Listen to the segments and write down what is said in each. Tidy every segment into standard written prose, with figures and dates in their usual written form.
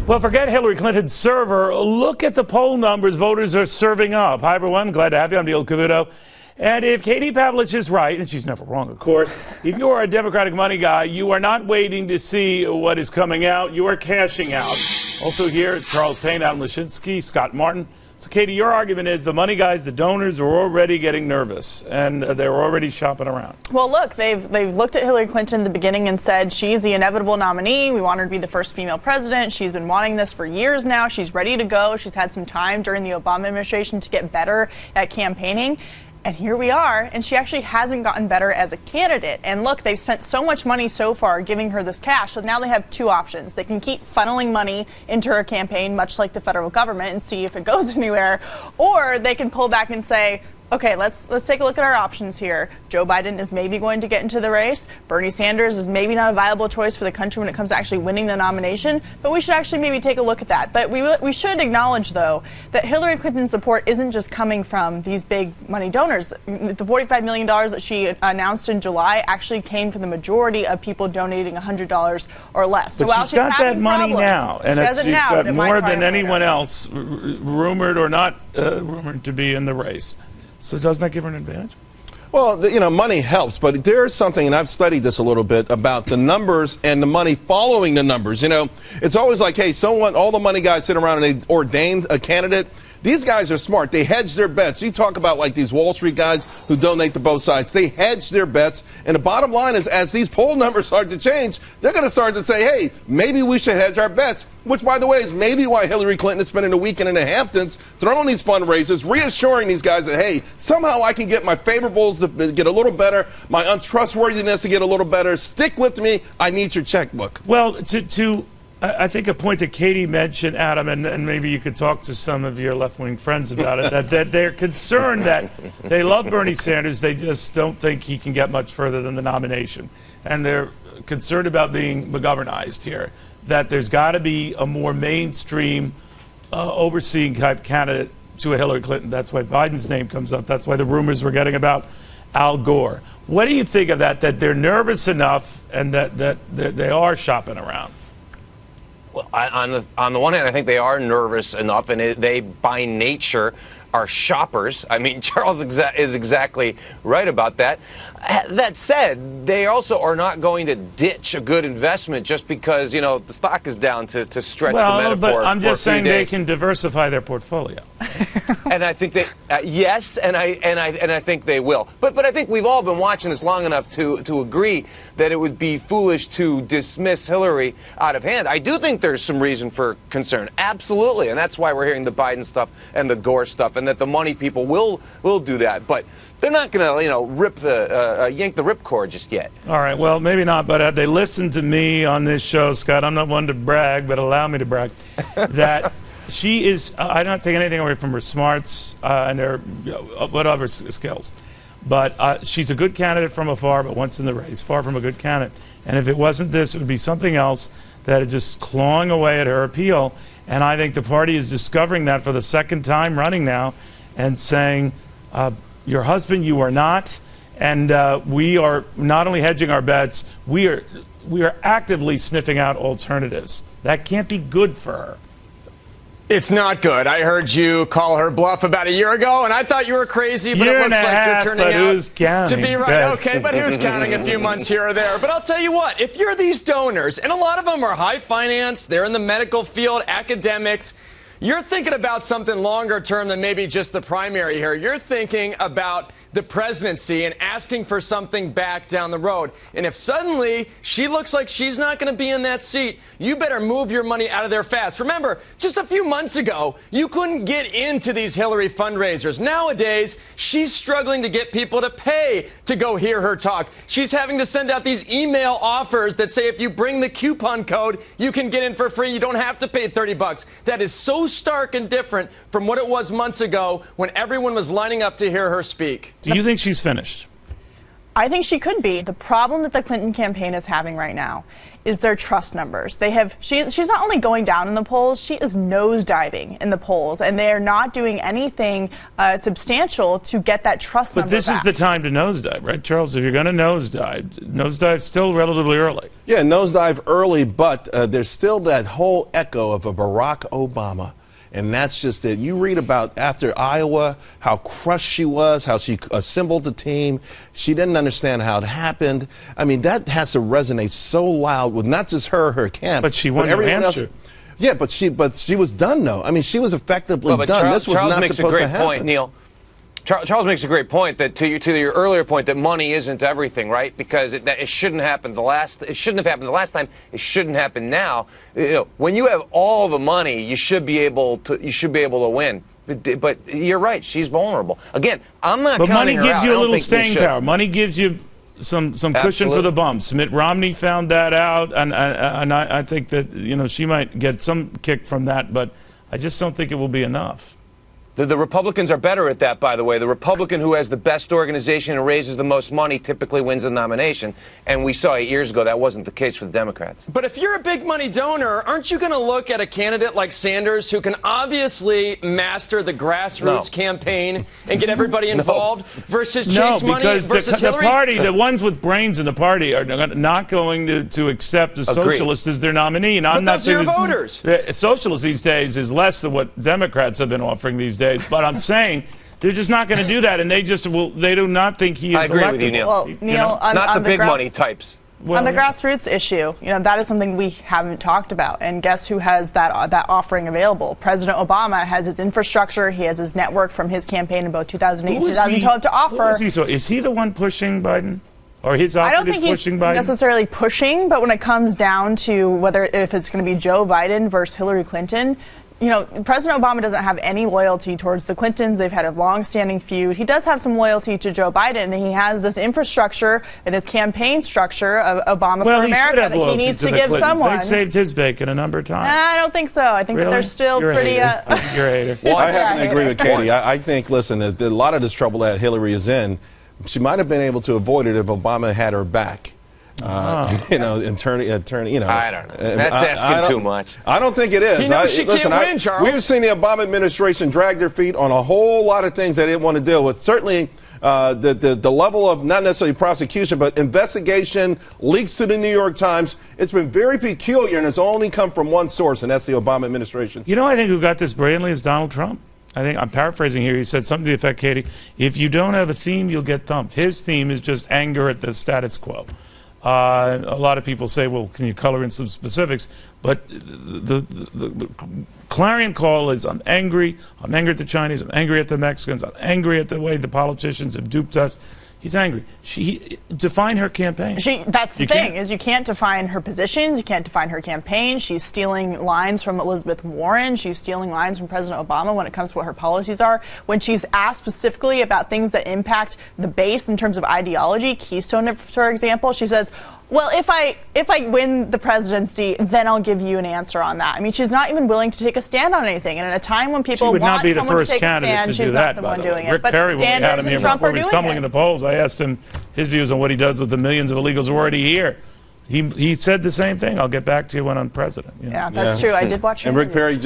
Well, forget Hillary Clinton's server. Look at the poll numbers voters are serving up. Hi, everyone. Glad to have you. I'm Neil Cavuto. And if Katie Pavlich is right, and she's never wrong, of course, if you are a Democratic money guy, you are not waiting to see what is coming out. You are cashing out. Also here, Charles Payne, Adam Lashinsky, Scott Martin. So, Katie, your argument is the money guys, the donors, are already getting nervous, and they're already shopping around. Well, look, they've looked at Hillary Clinton in the beginning and said she's the inevitable nominee. We want her to be the first female president. She's been wanting this for years now. She's ready to go. She's had some time during the Obama administration to get better at campaigning. And here we are, and she actually hasn't gotten better as a candidate. And look, they've spent so much money so far giving her this cash, so now they have two options. They can keep funneling money into her campaign, much like the federal government, and see if it goes anywhere. Or they can pull back and say, okay, let's take a look at our options here. Joe Biden is maybe going to get into the race. Bernie Sanders is maybe not a viable choice for the country when it comes to actually winning the nomination. But we should actually maybe take a look at that. But we should acknowledge, though, that Hillary Clinton's support isn't just coming from these big money donors. The $45 million that she announced in July actually came from the majority of people donating $100 or less. But so she's got that money now, and she's got more than anyone else, rumored or not rumored, to be in the race. So doesn't that give her an advantage? Well, you know, money helps, but there's something, and I've studied this a little bit, about the numbers and the money following the numbers. You know, it's always like, hey, all the money guys sit around and they ordained a candidate. These guys are smart. They hedge their bets. You talk about like these Wall Street guys who donate to both sides. They hedge their bets. And the bottom line is, as these poll numbers start to change, they're going to start to say, hey, maybe we should hedge our bets, which, by the way, is maybe why Hillary Clinton is spending a weekend in the Hamptons throwing these fundraisers, reassuring these guys that, hey, somehow I can get my favorables to get a little better, my untrustworthiness to get a little better. Stick with me. I need your checkbook. Well, I think a point that Katie mentioned, Adam, and maybe you could talk to some of your left-wing friends about it, that they're concerned that they love Bernie Sanders, they just don't think he can get much further than the nomination. And they're concerned about being McGovernized here, that there's got to be a more mainstream overseeing type candidate to a Hillary Clinton. That's why Biden's name comes up. That's why the rumors we're getting about Al Gore. What do you think of that they're nervous enough and that they are shopping around? Well, on the one hand, I think they are nervous enough, and they, by nature, are shoppers. I mean, Charles is exactly right about that. That said, they also are not going to ditch a good investment just because, you know, the stock is down to stretch the metaphor. But I'm just saying days. They can diversify their portfolio. And I think they, yes, and I think they will. But I think we've all been watching this long enough to agree that it would be foolish to dismiss Hillary out of hand. I do think there's some reason for concern, absolutely, and that's why we're hearing the Biden stuff and the Gore stuff, and that the money people will do that. But they're not going to, you know, yank the ripcord just yet. All right, well, maybe not, but they listened to me on this show, Scott. I'm not one to brag, but allow me to brag, that she is, I'm not taking anything away from her smarts and her whatever skills. But she's a good candidate from afar, but once in the race, far from a good candidate. And if it wasn't this, it would be something else that is just clawing away at her appeal. And I think the party is discovering that for the second time running now and saying, your husband, you are not. And we are not only hedging our bets, we are actively sniffing out alternatives. That can't be good for her. It's not good. I heard you call her bluff about a year ago, and I thought you were crazy, but it looks like you're turning out to be right. Okay, but who's counting a few months here or there? But I'll tell you what, if you're these donors, and a lot of them are high finance, they're in the medical field, academics, you're thinking about something longer term than maybe just the primary here. You're thinking about the presidency and asking for something back down the road. And if suddenly she looks like she's not going to be in that seat, you better move your money out of there fast. Remember, just a few months ago, you couldn't get into these Hillary fundraisers. Nowadays, she's struggling to get people to pay to go hear her talk. She's having to send out these email offers that say if you bring the coupon code, you can get in for free. You don't have to pay $30. That is so stark and different from what it was months ago when everyone was lining up to hear her speak. Do you think she's finished? I think she could be. The problem that the Clinton campaign is having right now is their trust numbers. She's not only going down in the polls, she is nosediving in the polls, and they are not doing anything substantial to get that trust number But this back. is the time to nosedive, right, Charles? If you're going to nosedive still relatively early. Yeah, nosedive early, but there's still that whole echo of a Barack Obama. And that's just it. You read about after Iowa, how crushed she was, how she assembled the team. She didn't understand how it happened. I mean, that has to resonate so loud with not just her camp, but she won New Hampshire. Yeah, but she was done though. I mean, she was effectively done. This was not supposed to happen. Charles makes a great point, Neil. Charles makes a great point that to your earlier point that money isn't everything, right? Because it shouldn't happen it shouldn't have happened the last time. It shouldn't happen now. You know, when you have all the money, you should be able to win. But you're right. She's vulnerable. Again, I'm not. But counting money her gives out. you I a don't little think we staying should. power. Money gives you some cushion for the bumps. Mitt Romney found that out, and I think that she might get some kick from that, but I just don't think it will be enough. The Republicans are better at that, by the way. The Republican who has the best organization and raises the most money typically wins the nomination. And we saw 8 years ago that wasn't the case for the Democrats. But if you're a big money donor, aren't you going to look at a candidate like Sanders who can obviously master the grassroots campaign and get everybody involved versus chase money versus Hillary? The party, the ones with brains in the party are not going to accept a socialist as their nominee. And I'm not those are your voters. Socialist these days is less than what Democrats have been offering these days. But I'm saying they're just not going to do that, and they do not think he is I agree electable. with you, Neil. Well, Neil, not the big money types. On the grassroots issue, that is something we haven't talked about. And guess who has that offering available? President Obama has his infrastructure. He has his network from his campaign in both 2008 and 2012 to offer. Is he the one pushing Biden? Or his I don't operatives think he's pushing Biden? necessarily pushing, but when it comes down to if it's going to be Joe Biden versus Hillary Clinton, President Obama doesn't have any loyalty towards the Clintons. They've had a long-standing feud. He does have some loyalty to Joe Biden, and he has this infrastructure and his campaign structure of Obama for America that he needs to give someone. They saved his bacon a number of times. I don't think so. I think that they're still You're pretty. You're a hater. I happen to agree with Katie. I think, listen, a lot of this trouble that Hillary is in, she might have been able to avoid it if Obama had her back. Attorney. I don't know. That's asking too much. I don't think it is. He knows she can't win, Charles. We've seen the Obama administration drag their feet on a whole lot of things they didn't want to deal with. Certainly, the level of not necessarily prosecution, but investigation, leaks to the New York Times. It's been very peculiar, and it's only come from one source, and that's the Obama administration. I think who got this brilliantly is Donald Trump. I think I'm paraphrasing here. He said something to the effect, Katie, if you don't have a theme, you'll get thumped. His theme is just anger at the status quo. A lot of people say, well, can you color in some specifics? But the clarion call is, I'm angry at the Chinese, I'm angry at the Mexicans, I'm angry at the way the politicians have duped us. He's angry. Define her campaign. That's the thing, is you can't define her positions, you can't define her campaign. She's stealing lines from Elizabeth Warren. She's stealing lines from President Obama when it comes to what her policies are. When she's asked specifically about things that impact the base in terms of ideology, Keystone, for example, she says, well, if I win the presidency, then I'll give you an answer on that. I mean, she's not even willing to take a stand on anything. And at a time when people want someone to take a stand, she would not be the first candidate to do that, she's not the by one the way. doing it. Rick But Perry, when we had him Sanders here and Trump before are he was doing tumbling it. in the polls, I asked him his views on what he does with the millions of illegals who are already here. He said the same thing. I'll get back to you when I'm president. Yeah, that's true. I did watch him. And Rick Perry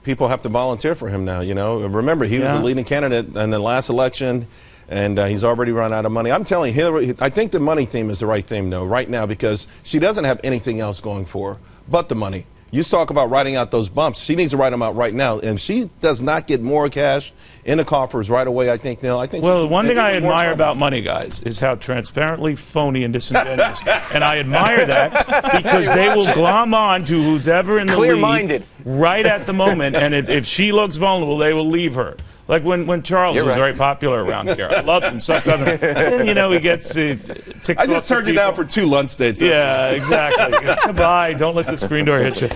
people have to volunteer for him now. Remember, he was the leading candidate in the last election. And he's already run out of money. I'm telling Hillary, I think the money theme is the right theme, though, right now, because she doesn't have anything else going for her but the money. You talk about writing out those bumps. She needs to write them out right now. And she does not get more cash in the coffers right away, I think, Neil. Well, one thing I admire about money, guys, is how transparently phony and disingenuous. And I admire that because they will glom on to who's ever in the lead right at the moment. And if she looks vulnerable, they will leave her. Like when Charles was very popular around here. I loved him. Sucked on him. Then, he gets ticks I just turned you down for 2 lunch dates. Yeah, exactly. Goodbye. Don't let the screen door hit you.